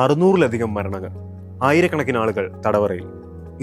600-ലധികം മരണങ്ങൾ, ആയിരക്കണക്കിന് ആളുകൾ തടവറയിൽ.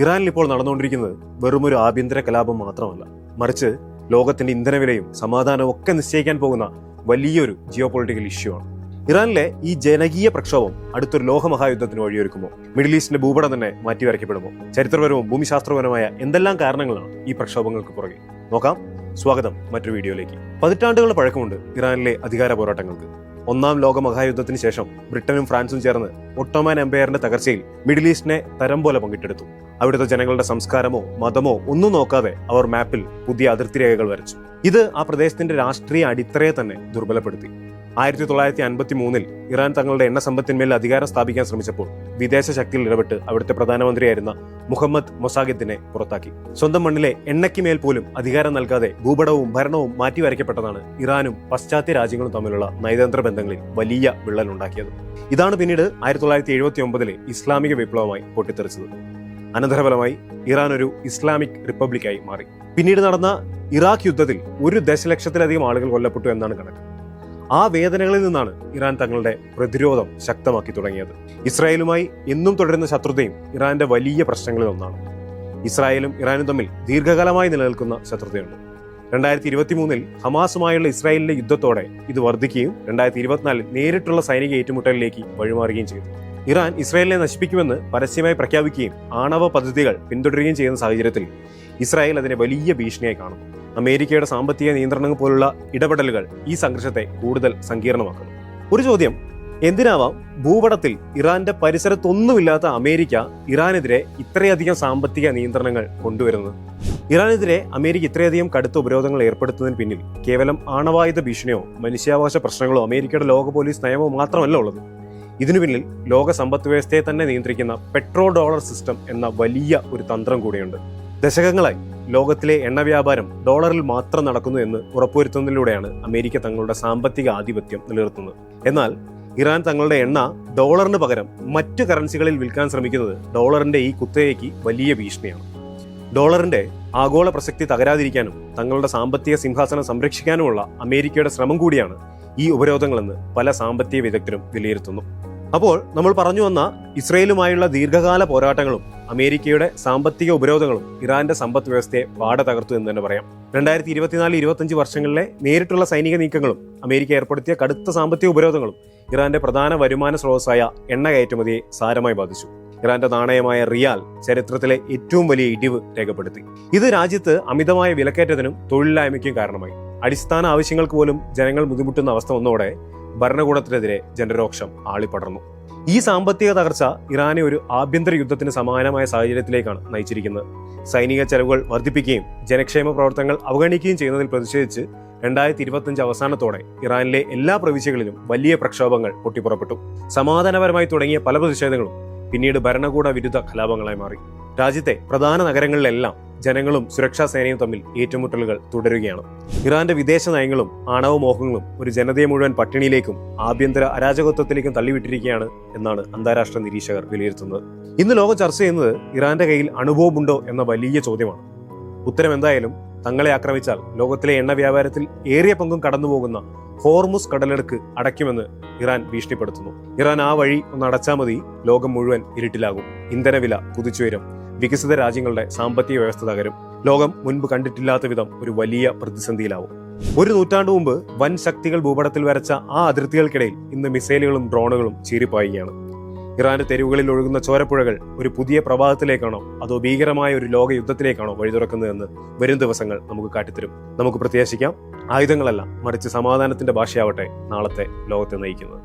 ഇറാനിൽ ഇപ്പോൾ നടന്നുകൊണ്ടിരിക്കുന്നത് വെറുമൊരു ആഭ്യന്തര കലാപം മാത്രമല്ല, മറിച്ച് ലോകത്തിന്റെ ഇന്ധനവിലയും സമാധാനവും ഒക്കെ നിശ്ചയിക്കാൻ പോകുന്ന വലിയൊരു ജിയോ പൊളിറ്റിക്കൽ ഇഷ്യൂ ആണ്. ഇറാനിലെ ഈ ജനകീയ പ്രക്ഷോഭം അടുത്തൊരു ലോകമഹായുദ്ധത്തിന് വഴിയൊരുക്കുമോ? മിഡിൽ ഈസ്റ്റിന്റെ ഭൂപടം തന്നെ മാറ്റിവരയ്ക്കപ്പെടുമോ? ചരിത്രപരവും ഭൂമിശാസ്ത്രപരമായ എന്തെല്ലാം കാരണങ്ങളാണ് ഈ പ്രക്ഷോഭങ്ങൾക്ക് പുറകെ? നോക്കാം. സ്വാഗതം മറ്റൊരു വീഡിയോയിലേക്ക്. പതിറ്റാണ്ടുകളുടെ പഴക്കമുണ്ട് ഇറാനിലെ അധികാര പോരാട്ടങ്ങൾക്ക്. ഒന്നാം ലോക മഹായുദ്ധത്തിന് ശേഷം ബ്രിട്ടനും ഫ്രാൻസും ചേർന്ന് ഒട്ടോമാൻ എംപയറിന്റെ തകർച്ചയിൽ മിഡിൽ ഈസ്റ്റിനെ തരം പോലെ പങ്കിട്ടെടുത്തു. അവിടുത്തെ ജനങ്ങളുടെ സംസ്കാരമോ മതമോ ഒന്നും നോക്കാതെ അവർ മാപ്പിൽ പുതിയ അതിർത്തി രേഖകൾ വരച്ചു. ഇത് ആ പ്രദേശത്തിന്റെ രാഷ്ട്രീയ അടിത്തറയെ തന്നെ ദുർബലപ്പെടുത്തി. 1953 ഇറാൻ തങ്ങളുടെ എണ്ണ സമ്പത്തിന്മേൽ അധികാരം സ്ഥാപിക്കാൻ ശ്രമിച്ചപ്പോൾ വിദേശ ശക്തിയിൽ ഇടപെട്ട് അവിടുത്തെ പ്രധാനമന്ത്രിയായിരുന്ന മുഹമ്മദ് മൊസാഖിദിനെ പുറത്താക്കി. സ്വന്തം മണ്ണിലെ എണ്ണയ്ക്ക് മേൽ പോലും അധികാരം നൽകാതെ ഭൂപടവും ഭരണവും മാറ്റിവരയ്ക്കപ്പെട്ടതാണ് ഇറാനും പാശ്ചാത്യ രാജ്യങ്ങളും തമ്മിലുള്ള നയതന്ത്ര ബന്ധങ്ങളിൽ വലിയ വിള്ളലുണ്ടാക്കിയത്. ഇതാണ് പിന്നീട് 1979 ഇസ്ലാമിക വിപ്ലവമായി പൊട്ടിത്തെറിച്ചത്. അനന്തരഫലമായി ഇറാൻ ഒരു ഇസ്ലാമിക് റിപ്പബ്ലിക്കായി മാറി. പിന്നീട് നടന്ന ഇറാഖ് യുദ്ധത്തിൽ 1 ദശലക്ഷത്തിലധികം ആളുകൾ കൊല്ലപ്പെട്ടു എന്നാണ് കണക്ക്. ആ വേദനകളിൽ നിന്നാണ് ഇറാൻ തങ്ങളുടെ പ്രതിരോധം ശക്തമാക്കി തുടങ്ങിയത്. ഇസ്രായേലുമായി എന്നും തുടരുന്ന ശത്രുതയും ഇറാന്റെ വലിയ പ്രശ്നങ്ങളിൽ ഒന്നാണ്. ഇസ്രായേലും ഇറാനും തമ്മിൽ ദീർഘകാലമായി നിലനിൽക്കുന്ന ശത്രുതയുണ്ട്. 2023 ഹമാസുമായുള്ള ഇസ്രായേലിന്റെ യുദ്ധത്തോടെ ഇത് വർദ്ധിക്കുകയും 2024 നേരിട്ടുള്ള സൈനിക ഏറ്റുമുട്ടലിലേക്ക് വഴിമാറുകയും ചെയ്തു. ഇറാൻ ഇസ്രായേലിനെ നശിപ്പിക്കുമെന്ന് പരസ്യമായി പ്രഖ്യാപിക്കുകയും ആണവ പദ്ധതികൾ പിന്തുടരുകയും ചെയ്യുന്ന സാഹചര്യത്തിൽ ഇസ്രായേൽ അതിനെ വലിയ ഭീഷണിയായി കാണും. അമേരിക്കയുടെ സാമ്പത്തിക നിയന്ത്രണങ്ങൾ പോലുള്ള ഇടപെടലുകൾ ഈ സംഘർഷത്തെ കൂടുതൽ സങ്കീർണമാക്കുന്നു. ഒരു ചോദ്യം, എന്തിനാവാം ഭൂപടത്തിൽ ഇറാന്റെ പരിസരത്തൊന്നുമില്ലാത്ത അമേരിക്ക ഇറാനെതിരെ ഇത്രയധികം സാമ്പത്തിക നിയന്ത്രണങ്ങൾ കൊണ്ടുവരുന്നത്? ഇറാനെതിരെ അമേരിക്ക ഇത്രയധികം കടുത്ത ഉപരോധങ്ങൾ ഏർപ്പെടുത്തുന്നതിന് പിന്നിൽ കേവലം ആണവായുധ ഭീഷണിയോ മനുഷ്യാവകാശ പ്രശ്നങ്ങളോ അമേരിക്കയുടെ ലോക പോലീസ് നയമോ മാത്രമല്ല ഉള്ളത്. ഇതിനു പിന്നിൽ ലോക സമ്പദ് വ്യവസ്ഥയെ തന്നെ നിയന്ത്രിക്കുന്ന പെട്രോ ഡോളർ സിസ്റ്റം എന്ന വലിയ ഒരു തന്ത്രം കൂടിയുണ്ട്. ദശകങ്ങളായി ലോകത്തിലെ എണ്ണ വ്യാപാരം ഡോളറിൽ മാത്രം നടക്കുന്നു എന്ന് ഉറപ്പുവരുത്തുന്നതിലൂടെയാണ് അമേരിക്ക തങ്ങളുടെ സാമ്പത്തിക ആധിപത്യം നിലനിർത്തുന്നത്. എന്നാൽ ഇറാൻ തങ്ങളുടെ എണ്ണ ഡോളറിന് പകരം മറ്റു കറൻസികളിൽ വിൽക്കാൻ ശ്രമിക്കുന്നത് ഡോളറിന്റെ ഈ കുത്തകയ്ക്ക് വലിയ ഭീഷണിയാണ്. ഡോളറിന്റെ ആഗോള പ്രസക്തി തകരാതിരിക്കാനും തങ്ങളുടെ സാമ്പത്തിക സിംഹാസനം സംരക്ഷിക്കാനുമുള്ള അമേരിക്കയുടെ ശ്രമം കൂടിയാണ് ഈ ഉപരോധങ്ങളെന്ന് പല സാമ്പത്തിക വിദഗ്ധരും വിലയിരുത്തുന്നു. അപ്പോൾ നമ്മൾ പറഞ്ഞു വന്ന ഇസ്രയേലുമായുള്ള ദീർഘകാല പോരാട്ടങ്ങളും അമേരിക്കയുടെ സാമ്പത്തിക ഉപരോധങ്ങളും ഇറാന്റെ സമ്പദ് വ്യവസ്ഥയെ പാടെ തകർത്തു എന്ന് തന്നെ പറയാം. 2024-25 വർഷങ്ങളിലെ നേരിട്ടുള്ള സൈനിക നീക്കങ്ങളും അമേരിക്ക ഏർപ്പെടുത്തിയ കടുത്ത സാമ്പത്തിക ഉപരോധങ്ങളും ഇറാന്റെ പ്രധാന വരുമാന സ്രോതസ്സായ എണ്ണ കയറ്റുമതിയെ സാരമായി ബാധിച്ചു. ഇറാന്റെ നാണയമായ റിയാൽ ചരിത്രത്തിലെ ഏറ്റവും വലിയ ഇടിവ് രേഖപ്പെടുത്തി. ഇത് രാജ്യത്ത് അമിതമായ വിലക്കയറ്റത്തിനും തൊഴിലില്ലായ്മയ്ക്കും കാരണമായി. അടിസ്ഥാന ആവശ്യങ്ങൾക്ക് പോലും ജനങ്ങൾ ബുദ്ധിമുട്ടുന്ന അവസ്ഥ വന്നതോടെ ഭരണകൂടത്തിനെതിരെ ജനരോക്ഷം ആളിപ്പടർന്നു. ഈ സാമ്പത്തിക തകർച്ച ഇറാനെ ഒരു ആഭ്യന്തര യുദ്ധത്തിന് സമാനമായ സാഹചര്യത്തിലേക്കാണ് നയിച്ചിരിക്കുന്നത്. സൈനിക ചെലവുകൾ വർദ്ധിപ്പിക്കുകയും ജനക്ഷേമ പ്രവർത്തനങ്ങൾ അവഗണിക്കുകയും ചെയ്യുന്നതിൽ പ്രതിഷേധിച്ച് 2025 അവസാനത്തോടെ ഇറാനിലെ എല്ലാ പ്രവിശ്യകളിലും വലിയ പ്രക്ഷോഭങ്ങൾ പൊട്ടിപ്പുറപ്പെട്ടു. സമാധാനപരമായി തുടങ്ങിയ പല പ്രതിഷേധങ്ങളും പിന്നീട് ഭരണകൂട വിരുദ്ധ കലാപങ്ങളായി മാറി. രാജ്യത്തെ പ്രധാന നഗരങ്ങളിലെല്ലാം ജനങ്ങളും സുരക്ഷാ സേനയും തമ്മിൽ ഏറ്റുമുട്ടലുകൾ തുടരുകയാണ്. ഇറാന്റെ വിദേശ നയങ്ങളും ആണവമോഹങ്ങളും ഒരു ജനതയെ മുഴുവൻ പട്ടിണിയിലേക്കും ആഭ്യന്തര അരാജകത്വത്തിലേക്കും തള്ളിവിട്ടിരിക്കുകയാണ് എന്നാണ് അന്താരാഷ്ട്ര നിരീക്ഷകർ വിലയിരുത്തുന്നത്. ഇന്ന് ലോകം ചർച്ച ചെയ്യുന്നത് ഇറാന്റെ കയ്യിൽ അണുബോംബുണ്ടോ എന്ന വലിയ ചോദ്യമാണ്. ഉത്തരം എന്തായാലും തങ്ങളെ ആക്രമിച്ചാൽ ലോകത്തിലെ എണ്ണ വ്യാപാരത്തിൽ ഏറിയ പങ്കും കടന്നുപോകുന്ന ഹോർമുസ് കടലെടുക്ക് അടയ്ക്കുമെന്ന് ഇറാൻ ഭീഷണിപ്പെടുത്തുന്നു. ഇറാൻ ആ വഴി ഒന്ന് അടച്ചാൽ മതി, ലോകം മുഴുവൻ ഇരുട്ടിലാകും. ഇന്ധനവില കുതിച്ചുയരും. വികസിത രാജ്യങ്ങളുടെ സാമ്പത്തിക വ്യവസ്ഥ തകരും. ലോകം മുൻപ് കണ്ടിട്ടില്ലാത്ത വിധം ഒരു വലിയ പ്രതിസന്ധിയിലാവും. 1 നൂറ്റാണ്ട് മുമ്പ് വൻ ശക്തികൾ ഭൂപടത്തിൽ വരച്ച ആ അതിർത്തികൾക്കിടയിൽ ഇന്ന് മിസൈലുകളും ഡ്രോണുകളും ചീറിപ്പായുകയാണ്. ഇറാന്റെ തെരുവുകളിൽ ഒഴുകുന്ന ചോരപ്പുഴകൾ ഒരു പുതിയ പ്രഭാതത്തിലേക്കാണോ അതോ ഭീകരമായ ഒരു ലോക യുദ്ധത്തിലേക്കാണോ വഴി തുറക്കുന്നതെന്ന് വരും ദിവസങ്ങൾ നമുക്ക് കാട്ടിത്തരും. നമുക്ക് പ്രത്യാശിക്കാം, ആയുധങ്ങളല്ല മറിച്ച് സമാധാനത്തിന്റെ ഭാഷയാവട്ടെ നാളത്തെ ലോകത്തെ നയിക്കുന്നത്.